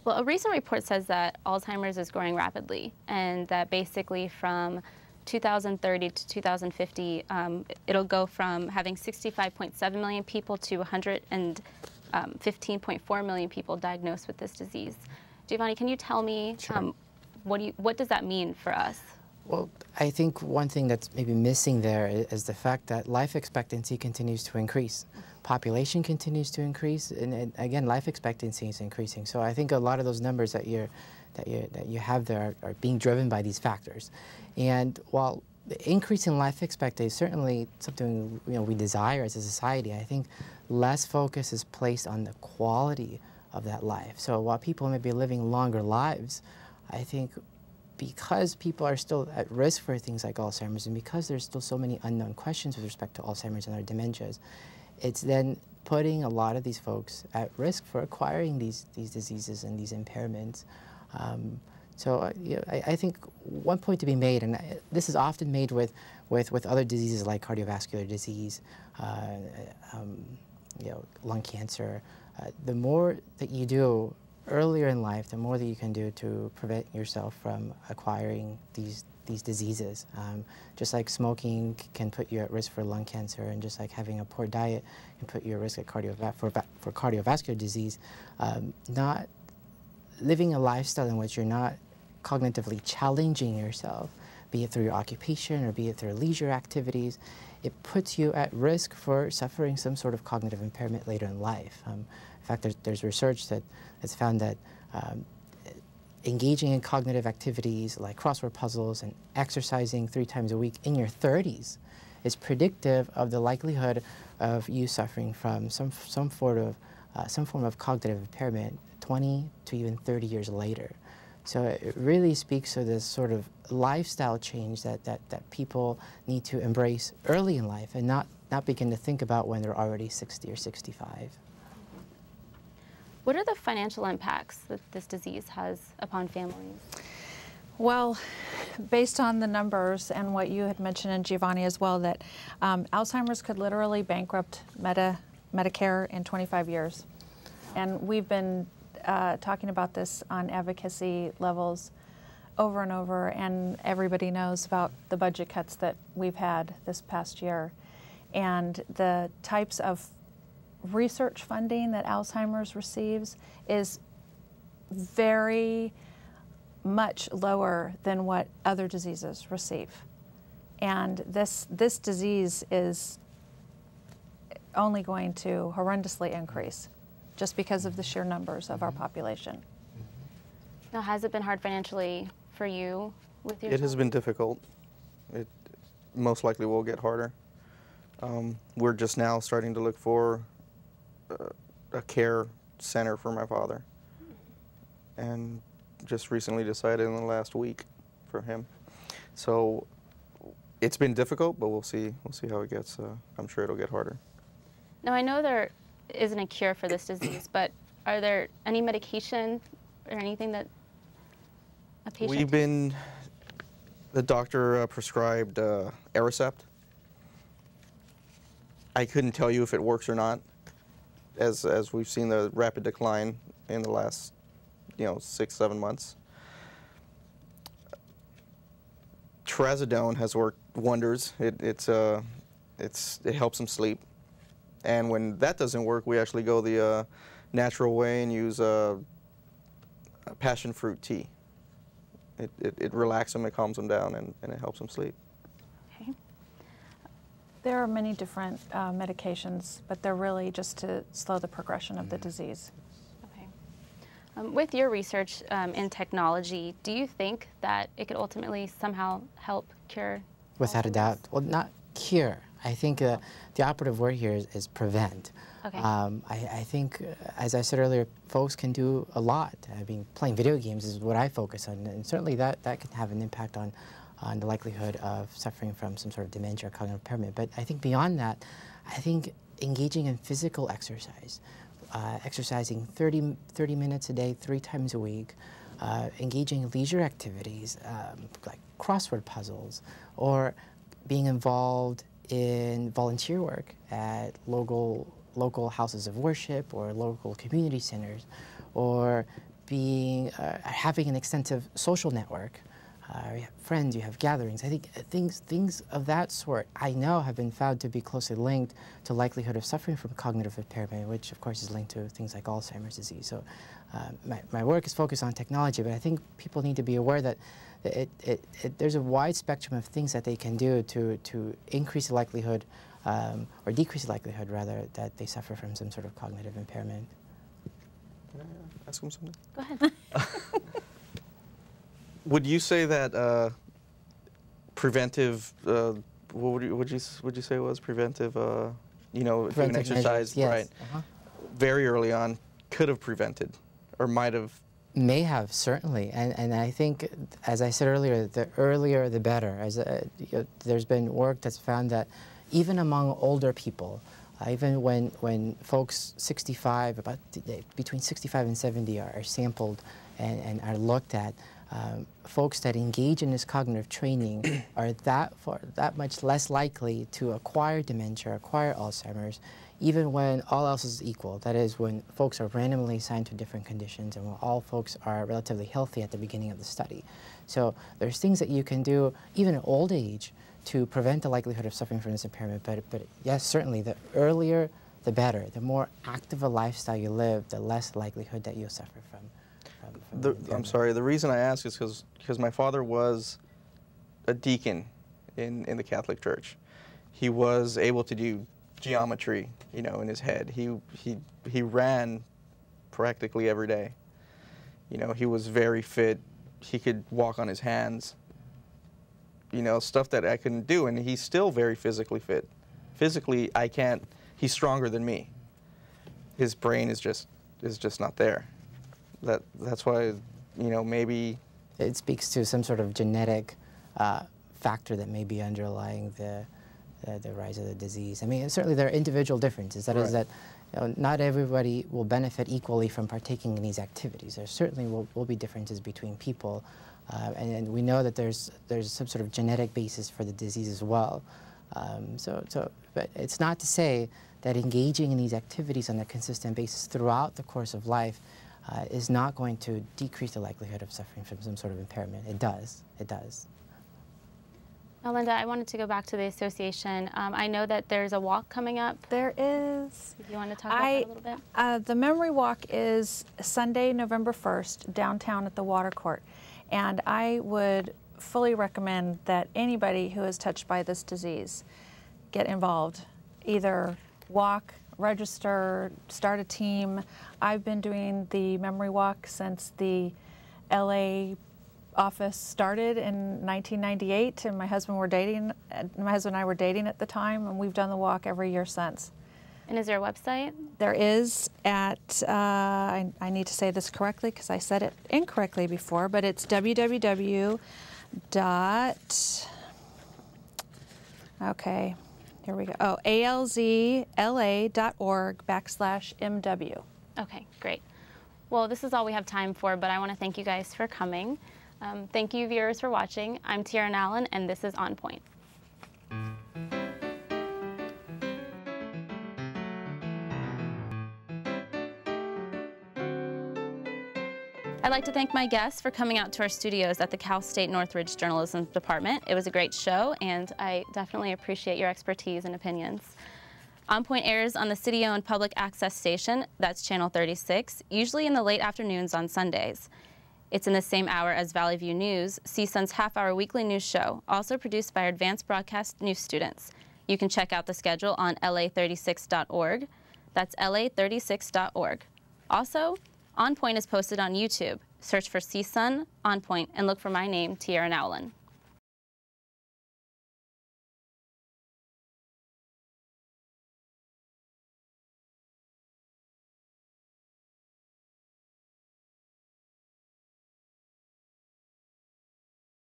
Well, a recent report says that Alzheimer's is growing rapidly, and that basically from 2030 to 2050, it'll go from having 65.7 million people to 115.4 million people diagnosed with this disease. Giovanni, can you tell me Sure. what does that mean for us? Well, I think one thing that's maybe missing there is the fact that life expectancy continues to increase. Population continues to increase, and again, life expectancy is increasing. So I think a lot of those numbers that you have there are being driven by these factors. And while the increase in life expectancy is certainly something we desire as a society, I think less focus is placed on the quality of that life. So while people may be living longer lives, I think because people are still at risk for things like Alzheimer's, and because there's still so many unknown questions with respect to Alzheimer's and other dementias, it's then putting a lot of these folks at risk for acquiring these diseases and these impairments. I think one point to be made, and this is often made with other diseases like cardiovascular disease, lung cancer. The more that you do earlier in life, the more that you can do to prevent yourself from acquiring these diseases. Just like smoking can put you at risk for lung cancer, and just like having a poor diet can put you at risk for cardiovascular disease, not living a lifestyle in which you're not cognitively challenging yourself, be it through your occupation or be it through leisure activities, it puts you at risk for suffering some sort of cognitive impairment later in life. In fact, there's research that's found that engaging in cognitive activities like crossword puzzles and exercising 3 times a week in your 30s is predictive of the likelihood of you suffering from some form of cognitive impairment 20 to even 30 years later. So it really speaks to this sort of lifestyle change that people need to embrace early in life and not begin to think about when they're already 60 or 65. What are the financial impacts that this disease has upon families? Well, based on the numbers and what you had mentioned, and Giovanni as well, that Alzheimer's could literally bankrupt Medicare in 25 years. And we've been talking about this on advocacy levels over and over, and everybody knows about the budget cuts that we've had this past year. And the types of research funding that Alzheimer's receives is very much lower than what other diseases receive. And this disease is only going to horrendously increase just because of the sheer numbers of our population. Now, has it been hard financially for you with your It has been difficult. It most likely will get harder. We're just now starting to look for a care center for my father, and just recently decided in the last week for him. So it's been difficult, but we'll see how it gets. I'm sure it'll get harder. Now, I know there isn't a cure for this disease, but are there any medication or anything that a patient the doctor prescribed Aricept. I couldn't tell you if it works or not, as we've seen the rapid decline in the last 6-7 months. Trazodone has worked wonders. It helps him sleep, and when that doesn't work, we actually go the natural way and use passion fruit tea. It relaxes him, it calms him down, and it helps him sleep. Okay. There are many different medications, but they're really just to slow the progression of the disease. Okay. With your research in technology, do you think that it could ultimately somehow help cure? Without a doubt. Well, not cure. I think the operative word here is prevent. Okay. I think, as I said earlier, folks can do a lot. I mean, playing video games is what I focus on, and certainly that can have an impact on the likelihood of suffering from some sort of dementia or cognitive impairment. But I think beyond that, I think engaging in physical exercise, exercising 30 minutes a day, 3 times a week, engaging in leisure activities like crossword puzzles, or being involved in volunteer work at local houses of worship or local community centers, or having an extensive social network. You have friends, you have gatherings. I think things of that sort, I know, have been found to be closely linked to likelihood of suffering from cognitive impairment, which of course is linked to things like Alzheimer's disease. So my work is focused on technology, but I think people need to be aware that there's a wide spectrum of things that they can do to increase the likelihood, or decrease the likelihood rather, that they suffer from some sort of cognitive impairment. Can I ask him something? Go ahead. Would you say that preventive, what would you say it was preventive? You know, if you can exercise, yes. right? Very early on, could have prevented, or might have. May have, certainly, and I think, as I said earlier, the earlier the better. There's been work that's found that even among older people, even when folks 65, between 65 and 70 are sampled and are looked at, folks that engage in this cognitive training are that much less likely to acquire dementia, acquire Alzheimer's, even when all else is equal. That is, when folks are randomly assigned to different conditions and when all folks are relatively healthy at the beginning of the study. So there's things that you can do, even at old age, to prevent the likelihood of suffering from this impairment. But yes, certainly, the earlier the better. The more active a lifestyle you live, the less likelihood that you'll suffer from I'm sorry, the reason I ask is because my father was a deacon in the Catholic Church. He was able to do geometry, you know, in his head. He ran practically every day. You know, he was very fit. He could walk on his hands. You know, stuff that I couldn't do, and he's still very physically fit. Physically, I can't. He's stronger than me. His brain is just not there. That's why, you know, maybe it speaks to some sort of genetic factor that may be underlying the rise of the disease. I mean, certainly there are individual differences. That is that, you know, not everybody will benefit equally from partaking in these activities. There certainly will be differences between people, and we know that there's some sort of genetic basis for the disease as well. But it's not to say that engaging in these activities on a consistent basis throughout the course of life is not going to decrease the likelihood of suffering from some sort of impairment. It does. It does. Now, Linda, I wanted to go back to the association. I know that there's a walk coming up. There is. Do you want to talk about that a little bit? The memory walk is Sunday, November 1st, downtown at the Water Court. And I would fully recommend that anybody who is touched by this disease get involved. Either walk, register, start a team. I've been doing the memory walk since the LA office started in 1998, and my husband and I were dating at the time, and we've done the walk every year since. And is there a website? There is at, I need to say this correctly because I said it incorrectly before, but it's www. Okay, here we go. Oh, alzla.org/MW. Okay, great. Well, this is all we have time for, but I want to thank you guys for coming. Thank you, viewers, for watching. I'm Tiaira Nowlin, and this is On Point. I'd like to thank my guests for coming out to our studios at the Cal State Northridge Journalism Department. It was a great show, and I definitely appreciate your expertise and opinions. On Point airs on the city-owned public access station, that's Channel 36, usually in the late afternoons on Sundays. It's in the same hour as Valley View News, CSUN's half-hour weekly news show, also produced by our advanced broadcast news students. You can check out the schedule on la36.org. That's la36.org. Also, On Point is posted on YouTube. Search for CSUN, On Point, and look for my name, Tiaira Nowlin.